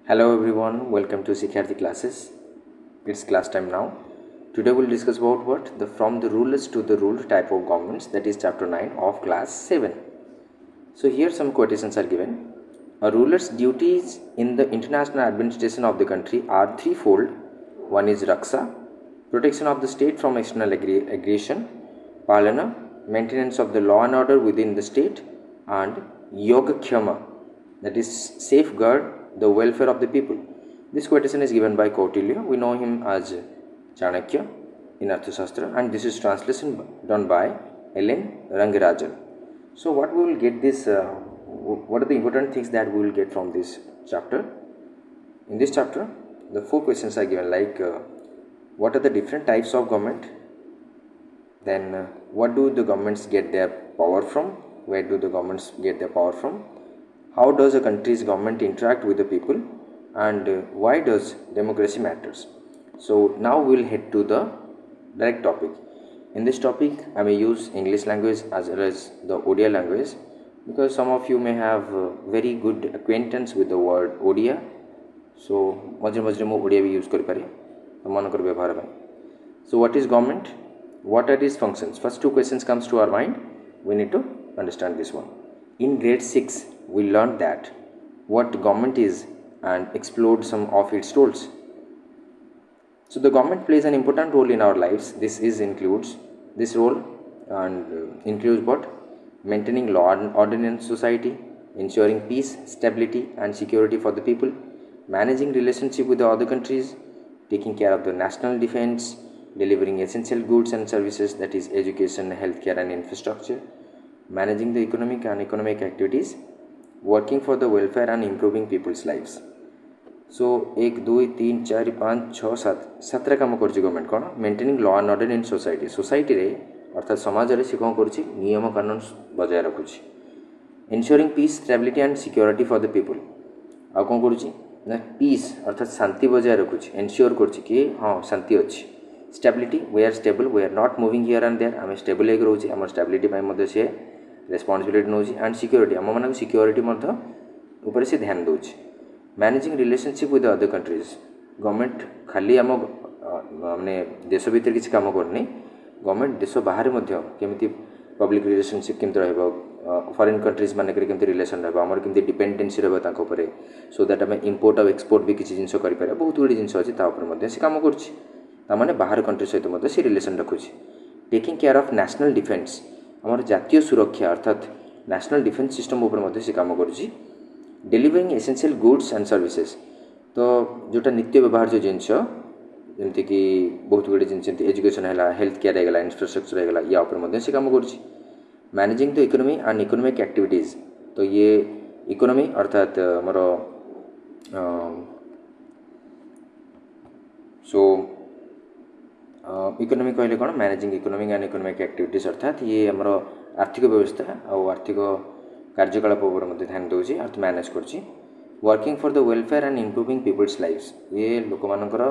Hello everyone, welcome to Sikharthi classes. It's class time now. Today we'll discuss about what the from the rulers to the ruled type of governments, that is chapter 9 of class 7. So here some quotations are given. A ruler's duties in the international administration of the country are threefold. One is Raksha, protection of the state from external aggression; Palana, maintenance of the law and order within the state; and Yogakshama, that is safeguard the welfare of the people. This quotation is given by Kautilya. We know him as Chanakya in Arthashastra, and this is translation done by Ellen Rangarajan. So what we will get this, what are the important things that we will get from this chapter? In this chapter, the 4 questions are given, like what are the different types of government, then what do the governments get their power from, where do the governments get their power from, how does a country's government interact with the people, and why does democracy matters. So now we will head to the direct topic. In this topic I may use English language as well as the Odia language, because some of you may have very good acquaintance with the word Odia. So मझे मझे मु ओडिया भी use कर पारे मनकर व्यवहार में. So what is government? What are its functions? First 2 questions comes to our mind. We need to understand this one. In grade 6 we learned that what government is and explored some of its roles. So the government plays an important role in our lives. Includes this role and includes what? Maintaining law and order in society, ensuring peace, stability and security for the people, managing relationship with the other countries, taking care of the national defense, delivering essential goods and services, that is education, healthcare and infrastructure, managing the economic activities, working for the welfare and improving people's lives. So 1 2 3 4 5 6 7 7 काम करछि government cone maintaining law and order in society रे अर्थात समाज रे से कोन करछि नियम कानून बजाय रखुछि, ensuring peace stability and security for the people आ कोन करछि ना पीस अर्थात शांति बजाय रखुछि, एन्श्योर करछि कि हां शांति अछि, stability we are stable, we are not moving here and there, हम स्टेबल एक रहउछि, हमर स्टेबिलिटी पय मध्ये से रेस्पोंसिबिलिटी नउछि, एंड सिक्योरिटी हम मानक सिक्योरिटी मध्ये ऊपर से ध्यान दउछि. Managing relationship with other countries, government खाली आम माने देश भीतर किसी काम करनी, गवर्नमेंट देश बाहर मध्य केमिति पब्लिक रिलेशनशिप केमति रहबो, फॉरेन कंट्रीज माने केमति रिलेशन रहबो, हमर केमति डिपेंडेंसी रहबो ताको ऊपर, सो दैट हम इंपोर्ट और एक्सपोर्ट भी किसी जिंस करि पारे, बहुत गुडी जिंस अछि ता ऊपर मध्य से काम करछि, ता माने बाहर कंट्री सहित मध्य से रिलेशन रखुछि. Taking care of national defence, हमर जातीय सुरक्षा अर्थात नेशनल डिफेंस सिस्टम ऊपर मध्य से काम करछि. डेलीवरिंग एसेंशियल गुड्स एंड सर्विसेज, तो जोटा नित्य व्यवहार जो जिनस जमती कि बहुत गुड़े जिन एजुकेशन है, हेल्थ केयर है, इंफ्रास्ट्रक्चर है, या ऊपर से काम कर. Managing the economy and economic activities, तो ये इकोनॉमी अर्थात मोर सो इकोनॉमी कहले कौन, managing economic and economic activities अर्थात ये आमर आर्थिक व्यवस्था और आर्थिक कार्यकलाप ऊपर ध्यान दूसरी अर्थ मैनेज करछि. Working for the welfare and improving people's lives, ये लोक मानकर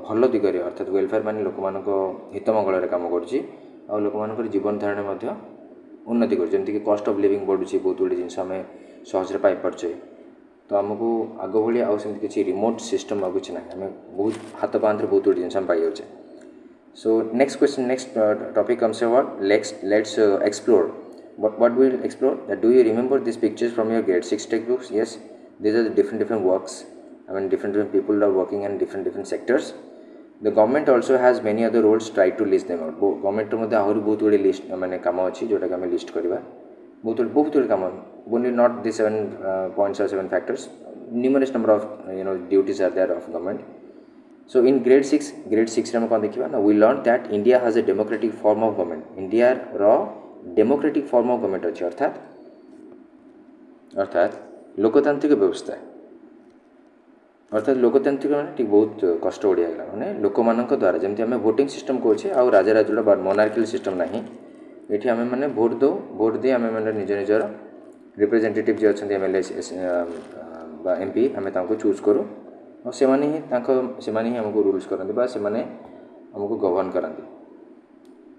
भल दिगरे अर्थात वेलफेयर माने लोक मानक हित मंगल काम करछि और लोक मानकर जीवन धारण मध्य उन्नति कर, जमती कि कॉस्ट ऑफ लिविंग बढ़ुछि, बहुत गुडी जिंस आम सहज पाई पारछे. तो आमको आग भाई आउ सेमती किसी रिमोट सिस्टम आ किछि ना, आम बहुत हाथ पांच बहुत गुडी जिंस आम पाई जाउछे. So next question, next topic comes about let's explore. What we will explore, that do you remember these pictures from your grade 6 textbooks? Yes, these are the different works. I mean different people are working in different sectors. The government also has many other roles. Try to list them out. Government रो मध्य आहुरी बहुत गुड़े list माने काम अछि जोटा कि list करबा, बहुत गुड़े काम, only not the 7 points or 7 factors. Numerous number of duties are there of government. So in grade 6 रे हम कोन देखिबा ना, we learned that India has a democratic form of government. India रो डेमोक्रेटिक फॉर्म ऑफ गवर्नमेंट अच्छी, अर्थात लोकतांत्रिक व्यवस्था, अर्थात लोकतांत्रिक माने ठीक बहुत कष्ट ओडिया गला माने लोक मानक द्वारा, जमती हमें वोटिंग सिस्टम कोछे आ राजा राजुला बा मोनार्कियल सिस्टम नाही. एठी हमें माने वोट दे हमें माने निज निजर रिप्रेजेंटेटिव जे अछंती एमएलए बा एमपी हमें तांको चूज करू और से माने ही हमको रूल्स करंती बा से माने हमको govern करंती.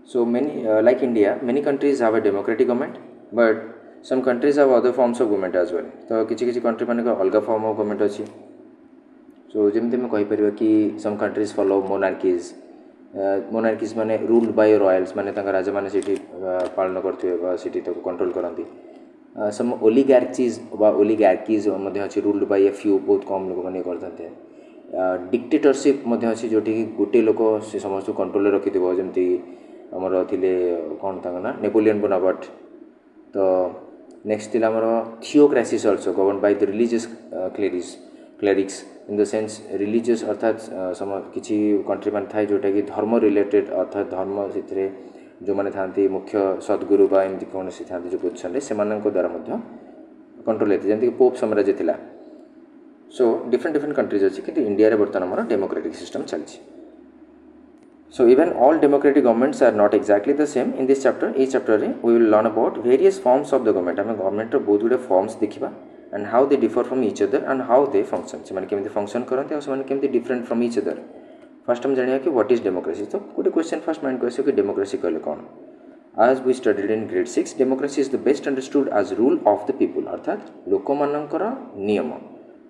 So many like India, many countries have a democratic government, but some countries have other forms of government as well तो किसी कंट्री मान अलग फॉर्म ऑफ गवर्नमेंट अच्छी सो जमी आम कहीपर कि सम कंट्रीज फॉलो मोनार्कीज माने रूल्ड बाय रॉयल्स माने राजा मैंने पालन करते कंट्रोल करती सम ओलिगार्कीज ओलिगार्कीज अच्छी रूल्ड बाय ए फ्यू बहुत कम लोक मैंने करते डिक्टेटरशिप अच्छी जो गोटे लोक से समस्त कंट्रोल रखि जमी आमर थे कौन ना नेपोलियन बोनापार्ट तो नेक्स्ट थी आमर theocracies also govern by the religious clerics in the sense religious अर्थात किसी कंट्री मान थाए जोटा कि धर्म रिलेटेड अर्थात धर्म से जो मैंने था मुख्य सद्गुरु बा एमती कौन सी था जो पोजिशन से द्वारा कंट्रोल होती जमीक पोप साम्राज्य थिला सो डिफरेंट कंट्रीज अच्छी कि इंडिया रे बर्तमान आमर डेमोक्रेटिक सिस्टम चलती So even all democratic governments are not exactly the same. In this chapter, each chapter we will learn about various forms of the government. आम government बहुत गुड़े forms देखा and how they differ from each other and how they function. से माने केमती function करते और से केमती different from each other. First हम जानिया कि व्हाट इज डेमोक्रेसी तो गोटे क्वेश्चन फर्स्ट माइंड को आसे कि डेमोक्रेसी कहले कौन as we studied in grade 6 democracy is the best understood as rule of the people अर्थात लोक मानकर नियम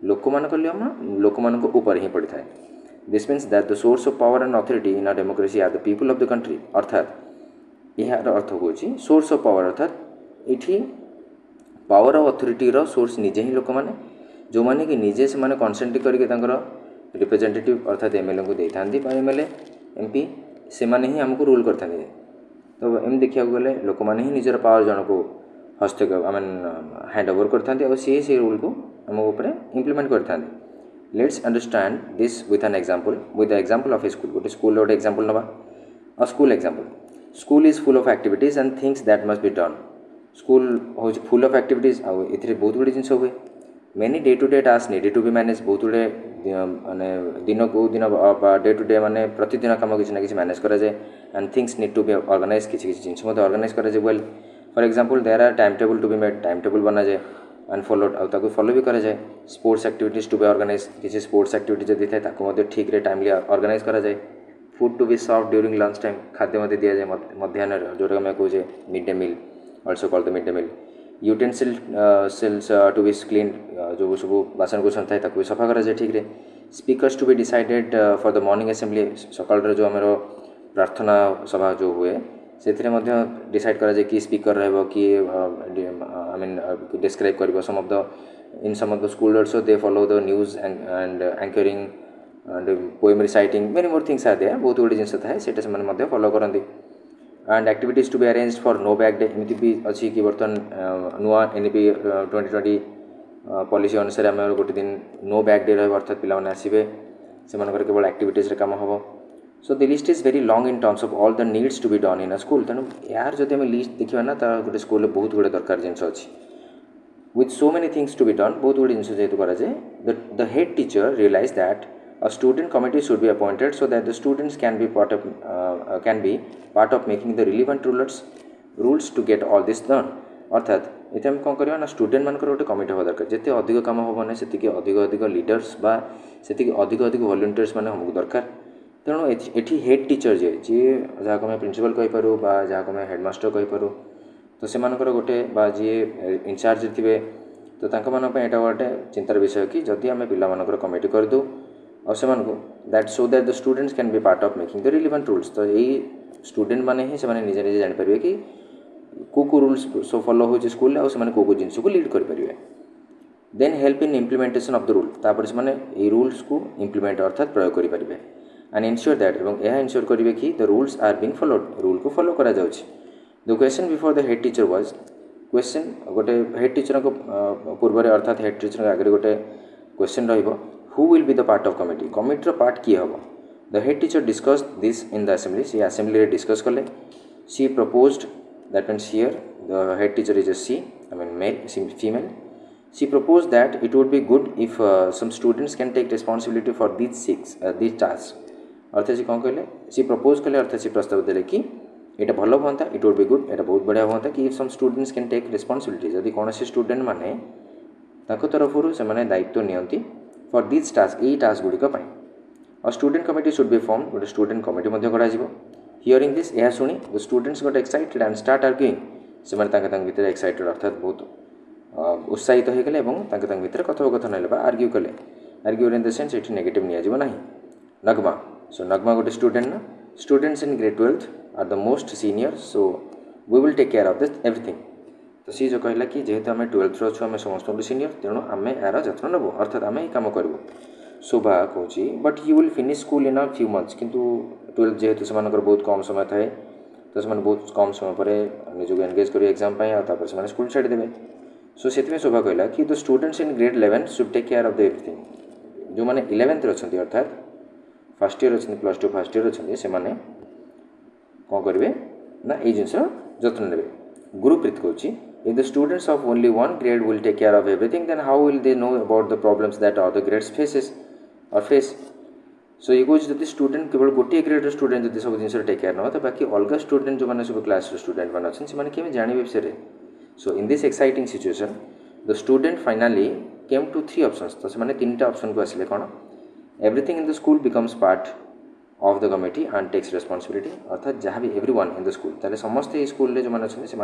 लोक मानकर नियम लोक मानक ऊपर ही पड़ता है. This means that the source of power and authority in a democracy are the people of the country. अर्थात यार अर्थ हो सोर्स ऑफ पावर अर्थात ये पावर और अथॉरिटी रो सोर्स निजे ही लोक मैंने जो मैंने कि निजे से मैंने कनसेंट करके रिप्रेजेंटेटिव अर्थात एमएलए को देता एमएलए एमपी से मैंने ही आमको रूल करता तो एम देखा गले लोक मैंने ही निजर पावर जन को हस्तक्षेप आई मीन हैंड ओवर करते सी रूल को आम उपर इम्प्लीमेंट करते. Let's understand this with an example. With the example of a school. What is school? What example नवा? A school example. School is full of activities and things that must be done. School हो full of activities. आउ इतने बहुत गुड़े जिनस हुए. Many day-to-day tasks needed to be managed. बहुत गुड़े माने दिनों को दिन day-to-day माने प्रतिदिन काम किसी ना किसी manage करा जाए. And things need to be organized. किसी जिनस में तो organize करा जाए. Well, for example, there are timetable to be made. Timetable बना जाए. एंड फॉलो आउ फॉलो भी करा जाए. Sports activities to be organise किसी स्पोर्ट्स एक्टिविटी जब था ताको ठीक रे टाइमली ऑर्गेनाइज करा जाए. Food to be serve during lunch time खाद्य दि जाए मध्याह्न जोटा आम कहे mid day meal also called the mid day meal. Utensils to be clean जो सब बासन कुसन थाए भी सफा करा जाए ठीक रे. Speakers to be decided for the morning assembly सकाल जो आम प्रार्थना सभा जो हुए से डिसाइड करा जाए कि स्पीकर रहा कि आई मीन डिस्क्राइब कर some of the school also they follow the news and anchoring and poem reciting many more things are there बहुत गुड़ी जिन थाए से फॉलो करती. And activities to be arrange for no bag day एमती भी अच्छी कि बर्तमान नुआ एनईपी 2020 पॉलिसी अनुसार आम गोटे दिन नो बैग डे रहा अर्थात पिलाने आसवे से केवल एक्टिविटीज काम हम. So the list is very long in terms of all the needs to be done in a school. तेणु यार जब आम लिस्ट देखा ना तो गोटे स्कूल बहुत गुड़े दरकार जिन अच्छी with so many things to be done बहुत गुड़ी जिन जेहतु कराए the head teacher realized that a student committee should be appointed so that the students can be part of making the relevant rules to get all this done. अर्थात ये आम कौन करवा ना student मान गोटे कमिटी हवा दरकार जिते अधिक कम हम ना से अधिक लीडर्स बा से अधिक वॉलंटियर्स मैंने हमको दरकार. तेणु ये हेड टीचर जी जहाँ को प्रिंसिपल कहीपरू जहाँ को हेडमास्टर कहीपरू तो से गोटे जी इनचार्ज थे तो यहाँ गोटे चिंतार विषय कि जदि आम पिला कमिटी करदे और say that so that the students can be part of making the relevant rules तो यही स्टूडेंट मैंने ही से निजे निजे जापर कि को रूल्स सो फॉलो हो स्कूल और को जिनस को लीड करेंगे. Then help in implementation of the rule तापर से रूल्स को इम्प्लीमेंट अर्थात प्रयोग करेंगे. एंड इनश्योर दैट एवं यह इनश्योर करेंगे कि the rules are being followed rule को फॉलो करा जाउछि. The question before the head teacher was question गोटे हेड टीचर को पूर्व अर्थात हेड टीचर आगे गोटे क्वेश्चन रहिबो who will be the part of committee कमिटीर पार्ट किए हम. The head teacher discuss this in the assembly सी असेंबली डिस्कस कले. सी proposed that means here the head teacher is a सी I mean male female. She proposed that it would be good if some students can take responsibility for these tasks. अर्थात सी कौन कहले सी propose कले अर्थात सी प्रस्ताव देले कि यहाँ भल हाँ इट वुड बी गुड यहाँ बहुत बढ़िया हाँ कि if some students can take responsibility जदि कौन स्टूडेंट मैंने तरफ से दायित्व नियंती फॉर दिस टास्क यही टास्क गुड़िक और student committee should be form गोटे स्टूडेंट कमिटी गढ़ा. हियरिंग दिस यह शुणी the students got excited and start arguing से भितर एक्साइटेड अर्थात बहुत उत्साहित हो गले और भितर कथोपकथन है आर्ग्यू कले आर्ग्यू इन द सेन्स ये नेगेटिव निया ना नगमा सो नगमा गोटे स्टूडेंट ना students in grade 12th are the most senior so we will take care of this everything तो सी जो कहला कि जेहेतु आम 12th अच्छु आम समस्त सीनियर तेणु आम यार जत्न नबू अर्थात आम ये कम करूँ शोभा कहूँ but you will finish school in a few months किंतु 12th जेहेतु से बहुत कम समय थाए तो से बहुत कम समय पर निजक एंगेज करेंगे एग्जाम से स्कूल छाड़देवे सो से शोभा कहला कि the students in grade 11 should take care of the everything जो मैंने 11th अच्छा अर्थात फर्स्ट ईयर अच्छे प्लस टू फर्स्ट ईयर अच्छे से कौन करेंगे ना ये जिनस जत्न ने गुरुप्रीत कहूँ if the students of only one grade will take care of everything then how will they know about the problems that other grades faces or face so ये कहूँ जब स्टूडेंट केवल गोटे ग्रेड स्टूडेंट जब सब जिन टेक केयर ना तो बाकी अलग स्टूडेंट जो मैंने सब क्लास स्टूडेंट मैंने अच्छे से केमी जानवे विषय so in this exciting situation the student finally came to 3 options तो से 3टा ऑप्शन को आसिले कौन everything in the school becomes part of the committee and takes responsibility अर्थात जहाँ भी एवरीवन इन द स्कूल ताले समस्ते स्कूल जो मैंने अच्छे से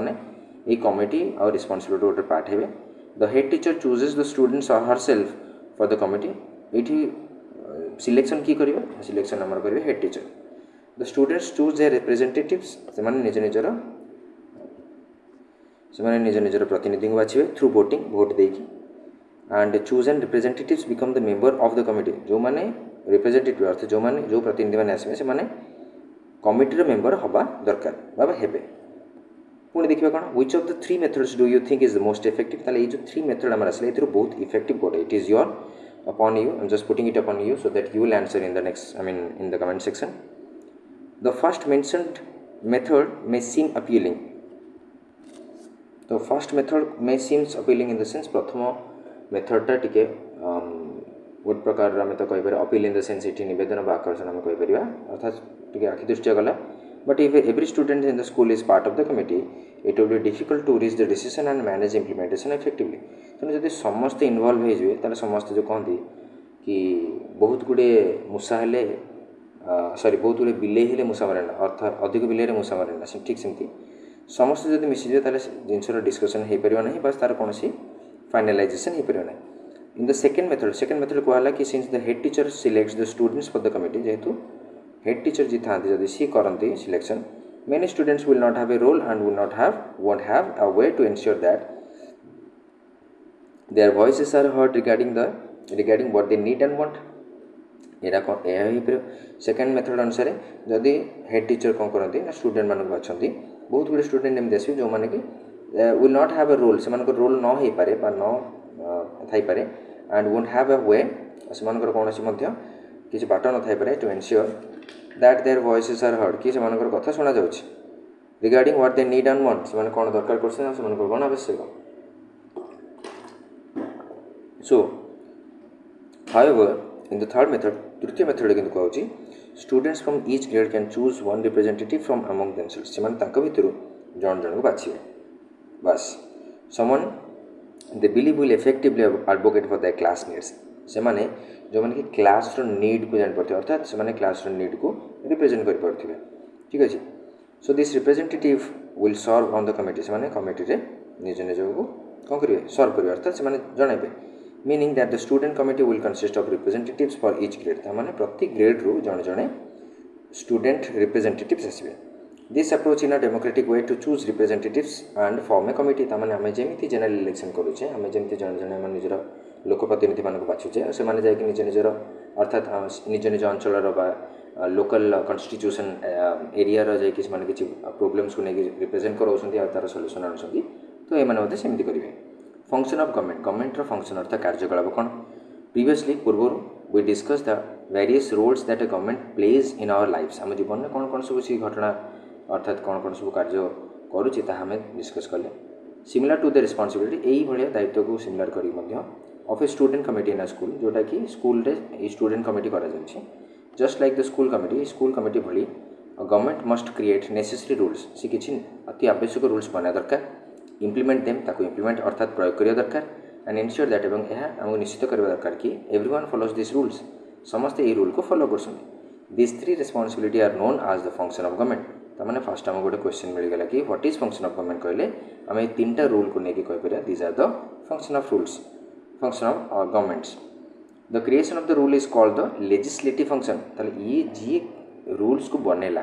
ये कमिटी और रिस्पॉन्सिबिलिटी गोटे पार्ट है the head teacher chooses the students herself for the committee ये सिलेक्शन की करेंगे सिलेक्शन आमर करेंगे head teacher the students choose their representatives से निज निजर प्रतिनिधि को बाछे थ्रू वोटिंग भोट देकी and choose and representatives become the member of the committee जो मैंने रिप्रेजेंटेटिव अर्थ जो मैंने जो प्रतिनिधि मैंने आसवे से कमिटीर मेंबर हवा दरकार बाबा हेबे पुणी देखिए कौन which of the 3 methods do you think is the most effective ताले ये जो 3 मेथड आमर आसले एथरो बहुत इफेक्टिव कोड it is your upon you I am just putting it upon you so that you will answer in the next I mean in the comment section the first mentioned method may seem appealing तो first method may seems appealing in the sense प्रथम मेथडटा टिके गोटे प्रकार आम तो कहीपर appeal in the sense ये नवेदन बा आकर्षण आम कहीपर अर्थात टी आखि दृष्टिया गला but if every student in the school is part of the committee it will be difficult to reach the decision and manage implementation effectively तेणु जब समस्ते इनवल्व हो समस्ते जो कहते कि बहुत गुड़े मूषा हेले सॉरी बहुत गुड़े बिले हेले मूषा मारे ना अर्थात अधिक बिले मूषा मारे ना ठीक सेमती समस्ते जब मिसीजे जिनसर डिस्कसन हो पार ना बस तार कौन फाइनालाइजेशन हो पार ना इन द सेकेंड मेथड कहला कि since the head teacher selects the students for the committee जेहेतु हेड टीचर जी था जब सी करती selection many students will not have a role and will not have won't have a way to ensure that their voices are heard regarding what they need and want एरा कौन यह second method अनुसार जदि head teacher कौन करती ना student मानक अच्छा बहुत गुड़े स्टूडेंट एमती आसवे जो मैंने कि will not have a role से रोल न हो पारे न थाईपे and won't have a way से कौन किसी बाट न थाईपे to ensure that their voices are heard कि से कथा शुणा जाउछि regarding what they need and want से कौन दरकार कर कौन आवश्यक so however in the third method तृतीय मेथड किंतु कहूँ students from each grade can choose one representative from among themselves से भितर जन जन को बाछिबे बस someone they believe will effectively advocate for the class needs से माने जो मैंने कि क्लास नीड को जान पाते अर्थात से क्लास नीड को रिप्रेजेंट कर पारे ठीक अच्छे so this representative will serve on the committee से कमिटी रे निज निज को कौन करेंगे सर्व करेंगे अर्थात से जनइबे meaning that the student committee will consist of representatives for each grade ताने प्रति ग्रेड रु जड़े जड़े स्टूडेंट रिप्रेजेंटेटिव्स आसवे this approach in a democratic way to choose representatives and form a committee ताने आम जमी जनरल इलेक्शन करुचे आम जमी जड़े जड़े आम निजर लोक प्रतिनिधि मान बाछुचे से निज निजर अर्थात निज निज अंचल लोकल कन्स्टिट्यूशन एरिया किसी प्रोब्लेम्स को लेकिन रिप्रेजेंट कराऊँ तार सल्यूशन आणुंट तो ये सेमती करेंगे फंक्शन ऑफ गवर्नमेंट फंक्शन अर्थात कार्यकलाप कौन प्रीवियसली पूर्व we discuss the various roles that a government plays in our lifes आम जीवन में कौन कौन सब सी घटना अर्थात कौन कौन सब कार्य करुच्चे ताहा डिस्कस कले सिमिलर टू द रिस्पांसिबिलिटी यही भाया दायित्व को सिमिलर कर of a student committee in a school जोटा कि स्कूल रे स्टूडेंट कमिटी करा just like the school committee भली government must create necessary rules सी किसी अति आवश्यक रूल्स बना दरकार इम्प्लीमेंट देम ताको इम्प्लीमेंट अर्थात प्रयोग करिया दरकार एंड इनश्योर दैट एवं यह आमको निश्चित करवा दरकार कि एवरीवन फॉलोज दिस रूल्स समस्ते ये रूल को फॉलो कर this 3 responsibility are known as the function of government ताने फर्स्ट आम गोटे क्वेश्चन मिलगला कि what is function of government कहले आम ये तीनटा रूल को लेकिन कहीपर these are the function of rules function of governments the creation of the rule is called the legislative function ये जी रूल्स को बनैला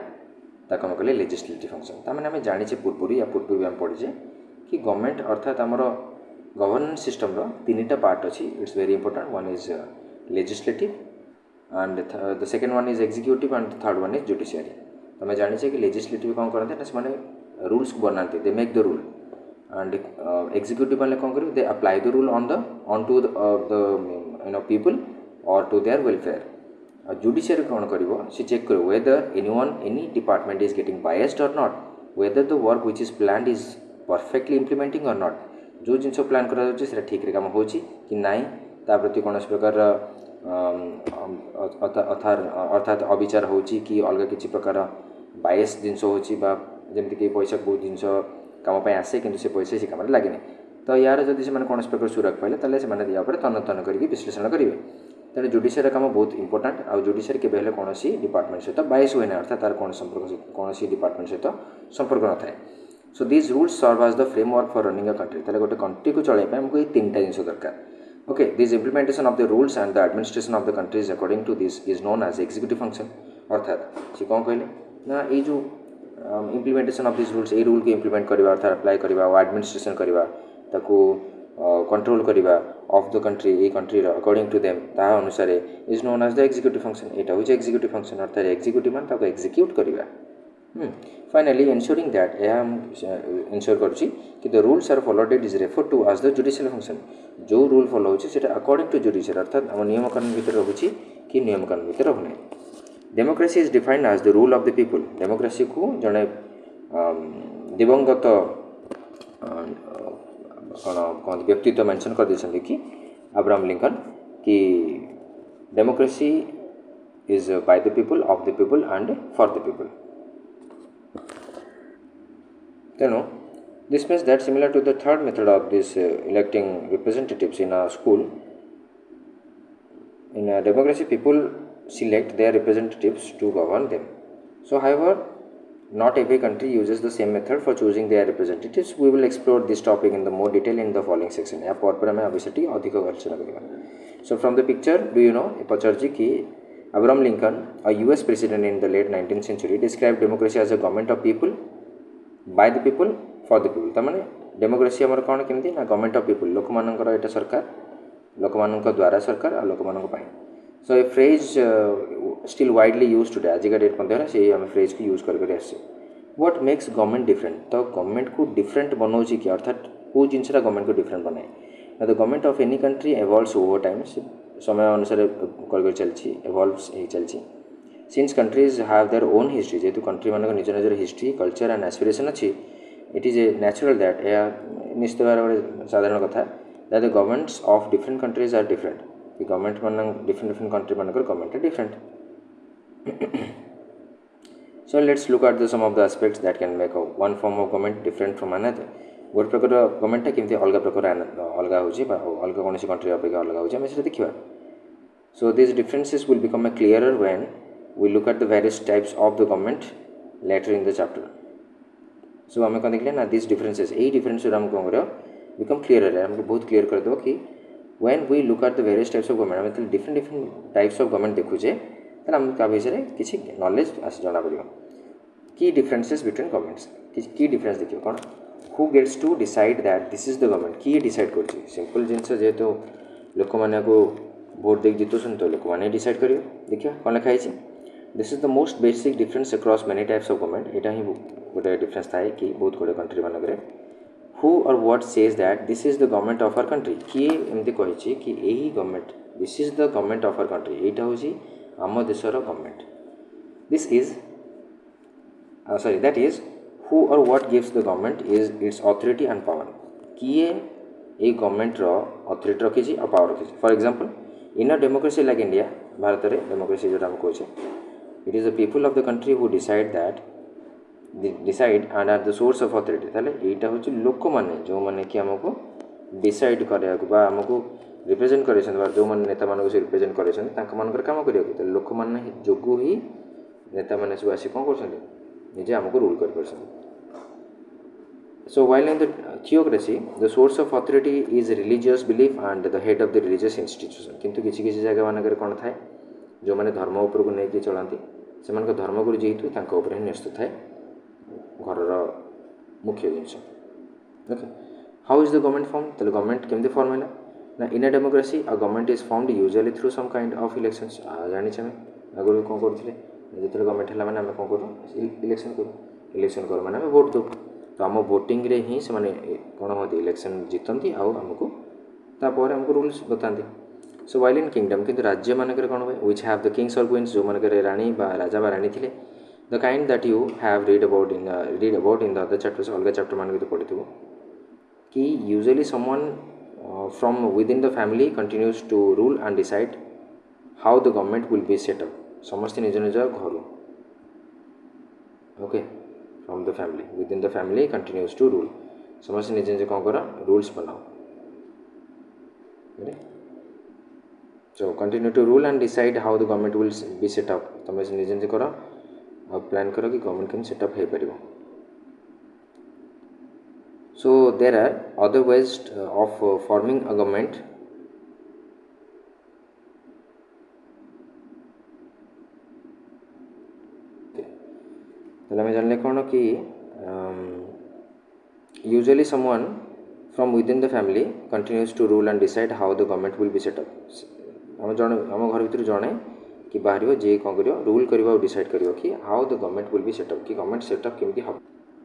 ताको हम कहले लेजिस्लेटिव फंक्शन ताने आम जाने पूर्व या पूर्व भी आम पढ़ीचे कि गवर्नमेंट अर्थात आमर गवर्नेंस सिस्टम रो तीनटा पार्ट अच्छी it's very important one is legislative and the second one is executive and third one is judiciary तुम जाने कि लेजिस्लेटिव कौन करते हैं से रूल्स को बनाते they make the rule and executive मैंने कौन करेंगे they apply the rule on to the people और टू देयर वेलफेयर जुडिशियरी कौन कर सी चेक कर whether any department is getting biased or not whether the work which is planned is perfectly implementing or not जो जिन plan करा ठीक रे काम हो कि नाई ता प्रति कौन प्रकार अर्थात अविचार हो कि अलग किसी प्रकार बायस जिनस होमती कि पैसा बहुत जिनस कम आसे कि पैसा से कम लगे तो यार जदि से कौन प्रकार सुरक्षा पाइले ताले से या तन्न तन्न करके विश्लेषण करेंगे तेणु जुडिशियरी काम बहुत इंपोर्टेंट आउ जुडिशियरी केवल कौन डिपार्टमेंट सहित बायस हुए ना अर्थात तार कौन संपर्क कौन डिपार्टमेंट सहित संपर्क न थाए so this rules serve as the framework for running a country ताले गोटे कंट्री को चलैया आमको ये तीनटा जिन दरकार okay this implementation of the rules and the administration of the countries according to this is known as executive function अर्थात सी कौन कहले ना ये जो इम्प्लीमेंटेशन ऑफ दिस रूल्स ये रूल को इम्प्लीमेंट करवा अर्थात अप्लाई करवा और एडमिनिस्ट्रेशन करवा ताकू कंट्रोल करवा ऑफ द कंट्री ये कंट्री अकॉर्डिंग टू देम ता अनुसार is known as the executive function यहाँ हूँ एग्जीक्यूटिव फंक्शन अर्थात एग्जीक्यूटिव मान ताको एग्जीक्यूट करवा फाइनली एनश्योरिंग दैट इनश्योर करुच्ची कि the rules are followed it is refer to as the judicial function जो रूल फॉलो होता अकॉर्डिंग टू जुडिशियल अर्थात आम नियम कानून भितर रोचे कि नियम कानून भितर रोना democracy is defined as the rule of the people democracy को जड़े दिवंगत कौन व्यक्तित्व मेंशन कर देते कि अब्राहम लिंकन कि democracy is by the people of the people and for the people तेणु this means that similar to the third method of this electing representatives in a school, in a democracy people select their representatives to govern them. So however, not every country uses the same method for choosing their representatives. We will explore this topic in the more detail in the following section. या पर हमें अभिषेक अधिक आलोचना करेंगे. So from the picture, do you know पचर्जी कि Abraham Lincoln, a US president in the late 19th century, described democracy as a government of people, by the people, for the people. तमाने democracy आमर कौन केमती ना government of people लोक मानकर एटा सरकार लोक मानक द्वारा सरकार आ लोक मानक पाई so a phrase still widely use today आजिका डेट मध्य से आम फ्रेज को यूज कर आस व्हाट मेक्स गवर्नमेंट डिफरेंट तो गवर्नमेंट को डिफरेंट बनाऊँ कि अर्थात कौ जिनसा गवर्नमेंट को डिफरेंट बनाए ना the government of any country evolves over time समय अनुसार कर चलती एवॉल्व्स चलती since countries have their own history जेहेतु कंट्री मानक निज निजर हिस्ट्री कल्चर एंड एस्पिरेशन अच्छी it is a natural that यह निश्चित भाव गोटे साधारण कथा that the governments of different countries are different कि गवर्नमेंट मान डिफरेंट कंट्री मानक गवर्नमेंट है different so let's look at the some of the aspects that can make one form of government different from another गोटे प्रकार गवर्नमेंटा केमती अलग प्रकार अलग हो अलग कौन कंट्री अपेक्षा अलग हो देखा so this differences will become a clearer when we look at the various types of the government later in the chapter. So आम कौन देखिए ना दिस डिफरेंसेस यही डिफरेंस आम कौन कर बिकम क्लीयर है हमको बहुत क्लीयर कर दो कि when we look at the various types of government आम different different types of government देखुचे ताले आम का विषय में किसी नॉलेज आस जना पड़ो की डिफरेंसेस बिटवीन गवर्नमेंट्स की डिफरेंस देखिए कौन who gets to decide that this is the government किए डिसाइड कर सिंपल जिनस जेहेतु लोक मैंने को भोट देख जीतुन तो लोक मैंने डिसाइड करेंगे देखिए कौन लिखाई this is the most basic difference across many types of government यहाँ ही गोटे डिफरेंस थाए कि बहुत गुड़े कंट्री मानक who or what says that this is the government of our country किए एमती कही कि यही government this is the government of our country यहाँ हूँ आम देशर government this is sorry that is who or what gives the government is its authority and power किए ये गवर्नमेंट अथॉरिटी रखी और पावर रखी for example in a democracy like India Bharat में डेमोक्रेसी जो आम कहे it is the people of the country who decide and are the source of authority ताले एटा होची लोक माने जो माने कि हमको डिसाइड करिया बा हमको रिप्रेजेंट करेछन बा जो माने नेता मानको से रिप्रेजेंट करेछन तांका मानकर काम करिया तो लोक माने जोगु ही नेता माने सब आसी कोन करछन निजे आमको रूल कर परछन. So while in the theocracy, the source of authority is religious belief and the head of the religious institution. किंतु किसी किसी जगह मानकर कौन थाए जो माने धर्म ऊपर को नहीं चलाती से धर्मगुरु जेहेतु तांका ऊपर ही न्यस्त थाए घरर मुख्य जिनस. Okay, how is the government form? तो गवर्नमेंट केमती फॉर्म है ना in a democracy a government is formed usually through some kind of elections. जानी आम आगुरी कौन करते जो गवर्नमेंट है मैंने कौन करूँ इलेक्शन करूँ. इलेक्शन कर मैंने भोट दो तो आम भोटिंग रे ही से कौन होती इलेक्शन जीतती आमको तापर आमको रूल्स बताती. सो वाइल इन किंगडम किंतु राज्य मानक कौन हुए विच हैव द किंग्स और क्वीन्स जो मानक राणी बा राजा बा राणी थे the kind that you have read about in the other chapters अलग चैप्टर मान तो पढ़ी कि usually someone from within the family continues to rule and decide how the government will be set up. समस्ते निज निज घर okay from the family within the family continues to rule. समस्ते निज निज कौन कर रूल्स बनाओ. So continue to rule and decide how the government will be set up. तुम निजे निजे कर और प्लान करो कि गवर्नमेंट केम सेटअप हो पार. So there are other ways of forming a government. आम जानले कौन कि usually someone from within the family continues to rule and decide how the government will be set up. आम जन आम घर भितर जड़े कि बाहर जे कौन कर रूल कर डिसाइड कर कि how the government will be set up कि गवर्नमेंट सेटअप केमती हम.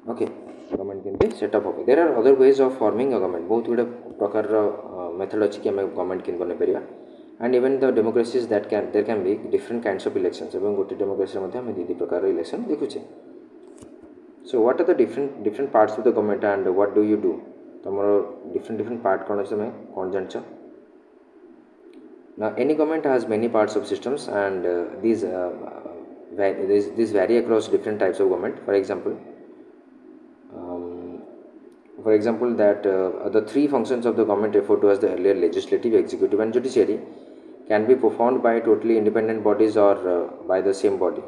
ओके, गवर्नमेंट केमती सेटअप हम. There are other ways of forming a government. बहुत गुड़े प्रकार मेथड अच्छी कि आम गवर्नमेंट केमती बन पार. And even the democracies that can there can be different kinds of elections. और गोटे डेमोक्रेसी आम दी प्रकार इलेक्शन देखुचे. So what are the different parts of the government and what do you do. तुम डिफरेंट पार्ट कौन अच्छे तुम कौन जान. Now, any government has many parts of systems, and these vary across different types of government. For example, that the three functions of the government referred to as the earlier legislative, executive, and judiciary can be performed by totally independent bodies or by the same body.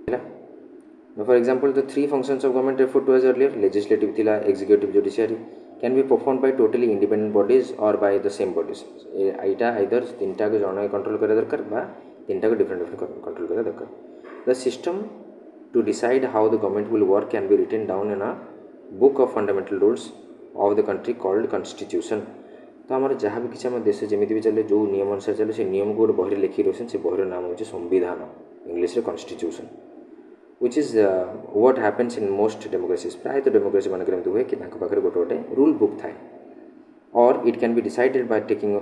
Now, for example, the three functions of government referred to as earlier legislative, thila, executive, judiciary can be performed by totally independent bodies or by the same bodies. Aita either तीनटा को जौन control करे दरकार बा तीनटा को different control करे दरकार. The system to decide how the government will work can be written down in a book of fundamental rules of the country called constitution. तो आमर जहाँ भी किसी आम देश जमी भी चले जो नियम अनुसार चले से नियम को गोटे बही लिखी रोशन से बहर नाम हूँ संविधान इंग्लीश रे constitution. which is what happens in most democracies. प्राय तो डेमोक्रेसी मानक एमती हुए कि पाखे गोटे गोटे रूल बुक थाए और it can be decided by taking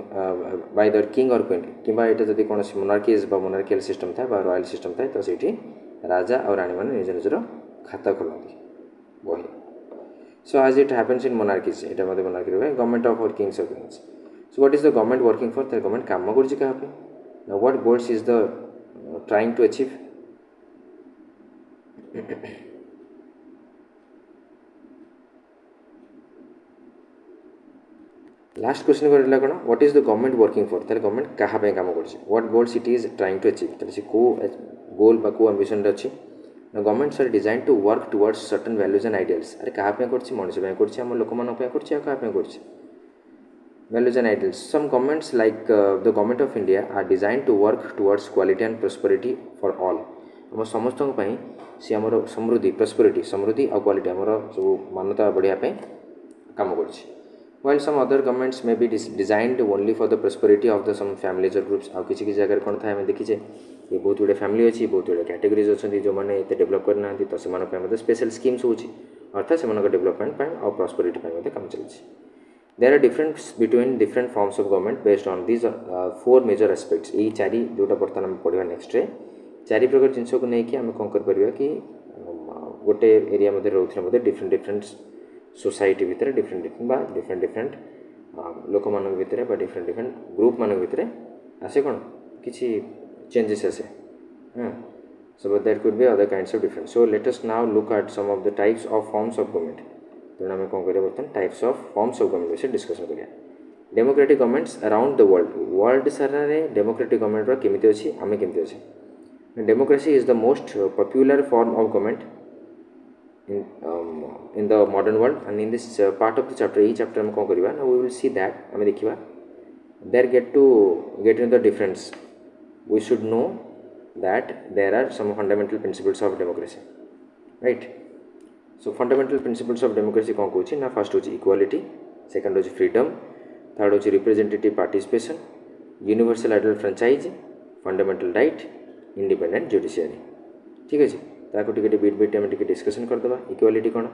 by the king और क्वीन कि ये कौन मोनार्कीज बा मोनार्कियल सिस्टम था रॉयल सिस्टम था तो ये राजा और राणी मैंने निज निजर खाता खोलती बही. सो आज इट हैपेन्स इन मोनार्कीज ये मोनार्की हुए गवर्नमेंट ऑफ और किंग्स और queens. So what is the government working for. The government काम कर what goals is the trying to achieve. Last question कर कौन what is the government working for. तार government क्या काम कर what goals it is trying to achieve. तार से को गोल बा को एम्बिशन अच्छी. Governments are design to work towards certain values and ideals. अरे क्या कर मनुष्य कर लोक मान कर values and ideals. Some governments like the government of India are designed to work towards quality and prosperity for all. आम समस्त सी आमर समृद्धि प्रस्पेरिटी समृद्धि और क्वालिटी आमर सब मान्यता बढ़िया काम कर. While some other governments may be designed only for the prosperity of the some families or groups. आउ किसी जगह कौन था देखीचे ये बहुत गुड़े फैमिली अच्छी बहुत गुड़े कैटेगोरीज अच्छा जो मैंने ये डेभलप करना तो से स्पेशल स्कीम्स हो अर्थात से डेभलपमेंट और प्रॉस्पेरिटी काम चलती. There are difference between different forms of government based on these four major aspects. यही चारि जोटा बर्तमान आम पढ़ा नेक्स्ट रे चारि प्रकार जिनस को लेकिन आम कौन कर कि गोटे एरिया मध्य रोते डिफरेंट डिफरेंट सोसाइटी भितर डिफरेंट डिफरेंट लोक मान भितर डिफरेंट डिफरेंट ग्रुप मान भितर आसे कौन किसी चेंजेस आसे. So that could be other kinds of different. So let us now look at some of the types of forms of government. तेणु आम कौन करें बर्तमान types of forms of government विषय डिस्कसन करिया. Democratic governments around the world सारा रे democratic government केमिति अछि आमे केमिति अछि. Democracy is the most popular form of government in the modern world, and in this part of the chapter, each chapter हम कौन करिवा ना, we will see that हमें देखिवा there get into the difference. We should know that there are some fundamental principles of democracy, right? So fundamental principles of democracy कौन कोची ना, first होची equality, second होची freedom, third होची representative participation, universal adult franchise, fundamental right, independent judiciary. ठीक है जी, ताको टिके beat beat आम टिके डिस्कशन करदबा. इक्वालिटी कौन?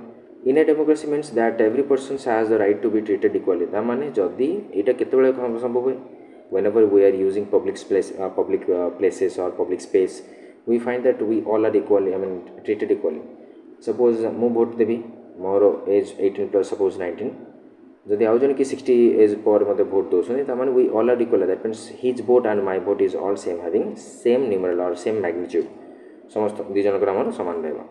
In a democracy means that every person has the right to be treated equally. ता माने जदि एटा केतेबेले संभव हुए, whenever we are using public places or public space, we find that we all are equally, I mean treated equally. Suppose मु vote देबी, more as 18 plus suppose 19, जदि आउ जन कि 60 एज पर मते भोट दोछन, ता माने we all are equal. That means his vote and my vote is all same, having same numeral और सेम मैग्नीट्यूड. समस्त दुई जनकर आमर सामान रहा.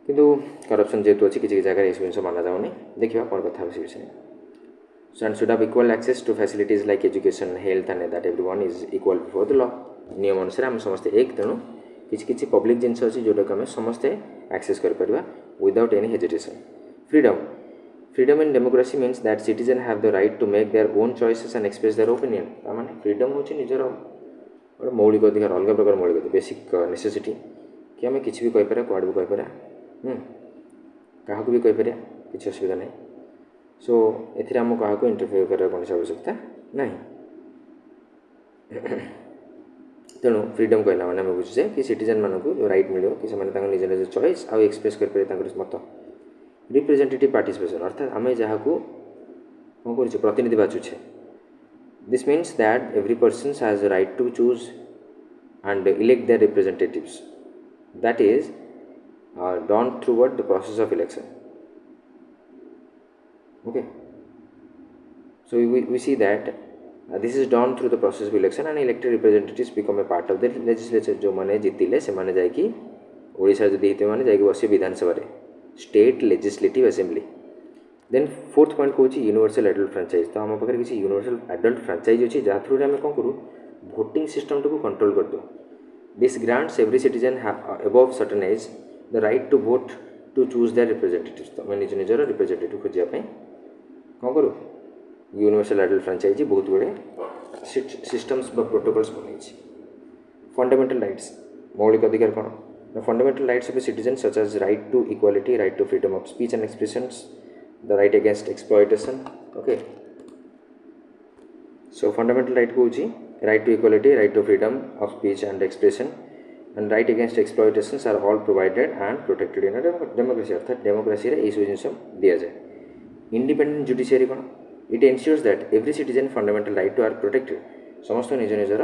किंतु करप्शन जेहेतु अच्छी किसी जगह यह जिन माना जाऊनी. देखिए कौन कथा विषय. So and should have equal access to facilities like education, health and that everyone is equal before the law. नियम अनुसार आम समस्ते एक. तेणु किसी पब्लिक जिनस अच्छी जोटा आम समस्ते एक्सेस कर without any hesitation. Freedom in democracy means that citizen have the right to make their own choices and express their opinion. तामाने फ्रीडम होची निजर गोटे मौलिक अधिकार, अलग प्रकार मौलिक अधिकार, बेसिक नेसेसिटी कि आम कि भी कहीपर, कुआड़ भी कहीपर, क्या भी कहीपर, किसी असुविधा नहीं. सो एथिरे आम क्या इंटरफेयर कर कौन आवश्यकता ना. तेणु फ्रीडम कहला मैंने आम बुझे कि सिटीजन मानक राइट मिले कि निज निज चॉइस आउ एक्सप्रेस करें मत. रिप्रेजेंटेटिव पार्टिसिपेशन अर्थात आम जहाँ को कौन कर प्रतिनिधि बाछुचे. This means that every person has the right to choose and elect their representatives. That is done through the process of election. Okay. So we see that this is done through the process of election, and elected representatives become a part of the legislature. जो माने जीतिले से माने जाए कि ओडिशा जदि हिते माने जाए कि बसे विधानसभा रे, state legislative assembly. Then fourth point कौन यूनिवर्सल एडल्ट फ्रांचाइज. तो आम पाखे किसी यूनिवर्सल एडल्ट फ्रांचाइज अच्छी जहाँ थ्रू आम कौन करूँ भोटिंग सिस्टम को कंट्रोल कर दो. This grants every citizen above certain age the right to vote to choose their representatives. तो मैं निज निजर रिप्रेजेंटेटिव खोजापी कौन करूँ यूनिवर्सल एडल्ट फ्रांचाइज बहुत गुड़े सिस्टम्स प्रोटोकॉल्स बनाई. फंडामेंटल राइट्स मौलिक अधिकार कौन? Fundamental rights of a citizen such as right to equality, right to freedom of speech and expressions, the right against exploitation. Okay, so fundamental right को right to equality, right to freedom of speech and expression, and right against exploitations are all provided and protected in a democracy. अर्थात democracy रे इस जिनस दिया जाए. Independent judiciary कौन? It ensures that every citizen fundamental right to are protected. समस्त निज निजर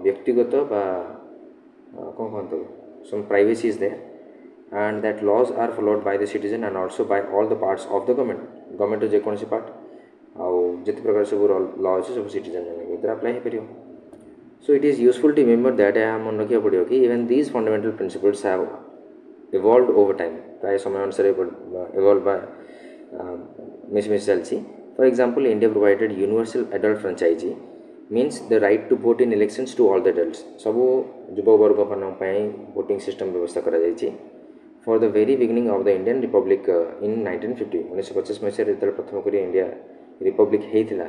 व्यक्तिगत बा कौन कहते some privacy is there, and that laws are followed by the citizen and also by all the parts of the government जे कौन C part आउ जिते प्रकार सब लॉ अच्छे सब सिटीजन भर अप्लाई हो पार. So it is useful to remember that मन रखा पड़ो कि even these fundamental principles have evolved over time. प्राय समय अनुसार इवॉल्व मिस चलती. For example India provided universal adult franchise means the right to vote in elections to all the adults. सब युववर्ग भोटिंग सिस्टम व्यवस्था करा for the very beginning of the Indian Republic in 1950. 1950 मसीह जो प्रथम कर इंडिया रिपब्लिक होता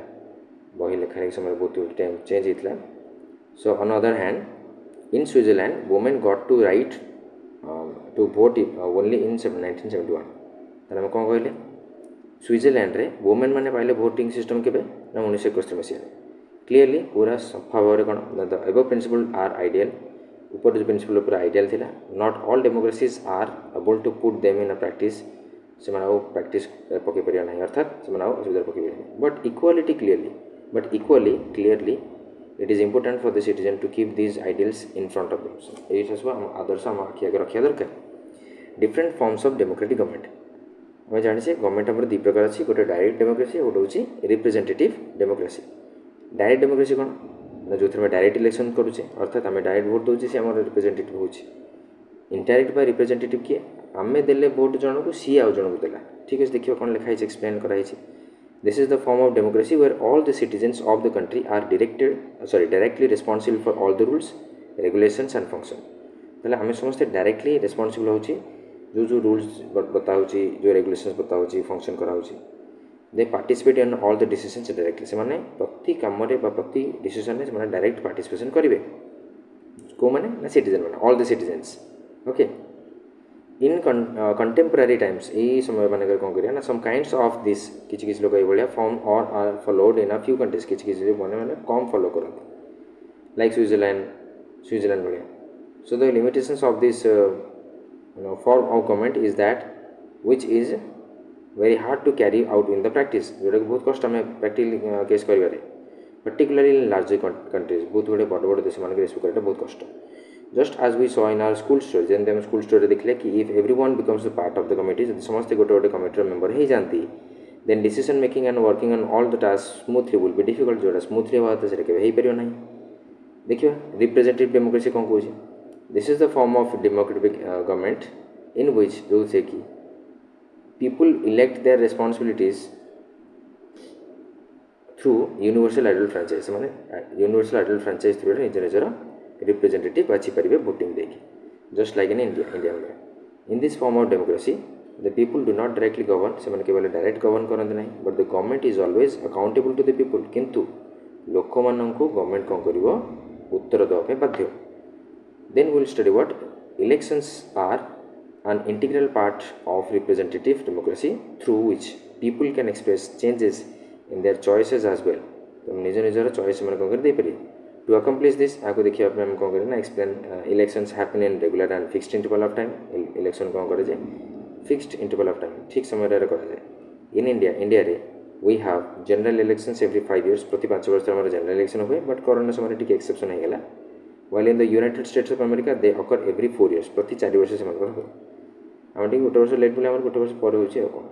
बही लेखार समय बहुत टाइम चेंज होता. So on other hand in Switzerland women got to right to vote only in 1971. तार कौन कहले स्विट्जरलैंड रे वुमेन मैंने पाइले भोटिंग सिस्टम के ना 1961 मसीह. क्लीयरली पूरा सफा भाव कौन the above principle are ideal. ऊपर जो प्रिंसिपल पूरा आइडियल थिला. Not all democracies are able to put them in a practice. से प्रैक्टिस पकई पार ना अर्थात से असुविधा पकई पारे. But equally clearly it is important for the citizen to keep these ideals in front of them. ये सब आदर्श आम आखि आगे रखा दरकार. Different forms of democratic government आम जाने गवर्नमेंट आम 2 प्रकार अच्छी. गोटे डायरेक्ट डेमोक्रेसी, गोटे हूँ रिप्रेजेंटेटिव डेमोक्रेसी. डायरेक्ट डेमोक्रेसी कौन ना जो थे डायरेक्ट इलेक्शन करुचे अर्थात आम डायरेक्ट भोट दूचे सी आम रिप्रेजेंटेटिव हो. इनडायरेक्ट बाय रिप्रेजेंटेटिव किए आम देले भोट जन को सी आउ जन को देला. ठीक है, देखिए कौन लिखाई एक्सप्लेन कराई. This is the form of democracy where all the citizens of the country are directly responsible for all the rules regulations and function ताले आमे समस्त डायरेक्टली रेस्पॉन्सिबल होची जो रूल्स बताउची जो रेगुलेशंस बताउची फंक्शन कराउची they participate in all the decisions directly से माने प्रति काम रे बा प्रति डिसीजन रे माने डायरेक्ट पार्टिसिपेशन करिवे को माने ना सिटीजन माने all the citizens okay in contemporary times ए समय माने कोन करिया ना सम काइंड्स ऑफ दिस किछि किछि लोग ए बलिया फॉर्म और are followed in a few countries किछि किछि माने कम फॉलो करत लाइक स्विट्जरलैंड बलिया so the limitations of this form of government is that which is very hard to carry out in the practice जोटा बहुत कष्ट हमें प्रैक्टिकली केस करिवारे particularly in larger countries बहुत बड़े बड़ बड़ देश मान के रेस्पो करटा बहुत कष्ट just as we saw in our school story जेन हम स्कूल स्टोरी देखले कि if everyone becomes a part of the committee जदि समस्त गोटे गोटे कमिटी मेंबर हे जानती then decision making and working on all the tasks smoothly will be difficult जोटा smoothly बात से केबे हे परियो नहीं देखियो रिप्रेजेंटेटिव डेमोक्रेसी कोन कहूची This is the form of democratic government in which जो से कि people elect their responsibilities through universal adult franchise माने universal adult franchise through निज निजर representative बाछि परिबे voting देकी just like in India में in this form of democracy the people do not directly govern से माने केवल direct govern करन नहीं but the government is always accountable to the people किंतु लोक मानन को गवर्नमेंट कोन करिवो उत्तर दवा पे बाध्य Then we will study what elections are an integral part of representative democracy through which people can express changes in their choices as well. तो निज निजर चॉइस मन कोन कर दे परी टू अकम्प्लिश दिस आको देखिया पे हम कोन करे ना explain elections happen in regular and fixed interval of time election कोन करे जे फिक्स्ड इंटरवल ऑफ टाइम ठीक समय रे करे जे इन इंडिया रे we have general elections every 5 years प्रति 5 वर्ष हमर जनरल इलेक्शन होय बट कोरोना समय ठीक एक्सेप्शन हे गेला while in the United States of America they occur every 4 years प्रति 4 वर्ष से मन कर हम ठीक गोटे वर्ष लेट बोले हमर गोटे वर्ष पर होची आ कोन